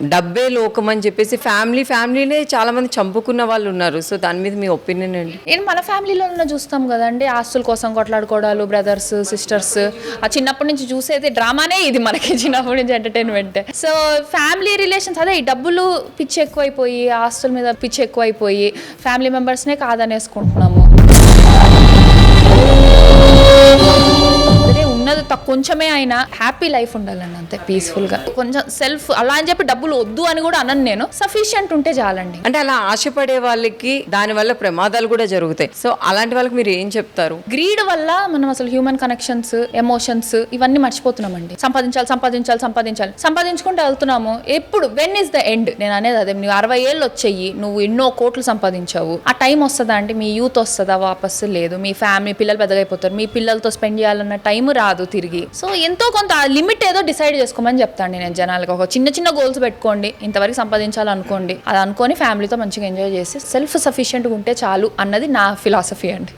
డబ్బే లోకం అని చెప్పేసి ఫ్యామిలీనే చాలా మంది చంపుకున్న వాళ్ళు ఉన్నారు. సో దాని మీద మీ ఒపీనియన్ ఏంటి? నేను మన ఫ్యామిలీలో చూస్తాం కదండి, ఆస్తుల కోసం కొట్లాడుకోవడాలు, బ్రదర్స్ సిస్టర్స్. ఆ చిన్నప్పటి నుంచి చూసేది డ్రామానే ఇది మనకి, చిన్నప్పటి నుంచి ఎంటర్టైన్మెంట్. సో ఫ్యామిలీ రిలేషన్స్ అదే, ఈ డబ్బులు పిచ్చి ఎక్కువైపోయి, ఆస్తుల మీద పిచ్చి ఎక్కువైపోయి ఫ్యామిలీ మెంబర్స్నే కాదనేసుకుంటున్నాము. ఉన్నది కొంచెమే అయినా హ్యాపీ లైఫ్ ఉండాలండి, అంతే పీస్ఫుల్ గా. కొంచెం సెల్ఫ్ అలా అని చెప్పి డబ్బులు వద్దు అని కూడా అనను నేను, సఫిషియంట్ ఉంటే చాలండి. అంటే అలా ఆశపడే వాళ్ళకి దాని వల్ల ప్రమాదాలు కూడా జరుగుతాయి. సో అలాంటి వాళ్ళకి మీరు ఏం చెప్తారు? గ్రీడ్ వల్ల మనం అసలు హ్యూమన్ కనెక్షన్స్, ఎమోషన్స్ ఇవన్నీ మర్చిపోతున్నామండి. సంపాదించుకుంటూ వెళ్తున్నాము. ఎప్పుడు వెన్ ఇస్ ద ఎండ్? నేను అనేది అదే, నువ్వు 60 ఏళ్ళు వచ్చేయి, నువ్వు ఎన్నో కోట్లు సంపాదించావు, ఆ టైం వస్తుందా అంటే మీ యూత్ వస్తుందా? వాపస్ లేదు. మీ ఫ్యామిలీ పిల్లలు పెద్దగా అయిపోతారు, మీ పిల్లలతో స్పెండ్ చేయాలన్న టైం రాదు తిరిగి. సో ఎంతో కొంత లిమిట్ ఏదో డిసైడ్ చేసుకోమని చెప్తాను నేను జనాలకు. ఒక చిన్న గోల్స్ పెట్టుకోండి, ఇంతవరకు సంపాదించాలనుకోండి, అది అనుకొని ఫ్యామిలీతో మంచిగా ఎంజాయ్ చేసి సెల్ఫ్ సఫిషియెంట్గా ఉంటే చాలు అన్నది నా ఫిలాసఫీ అండి.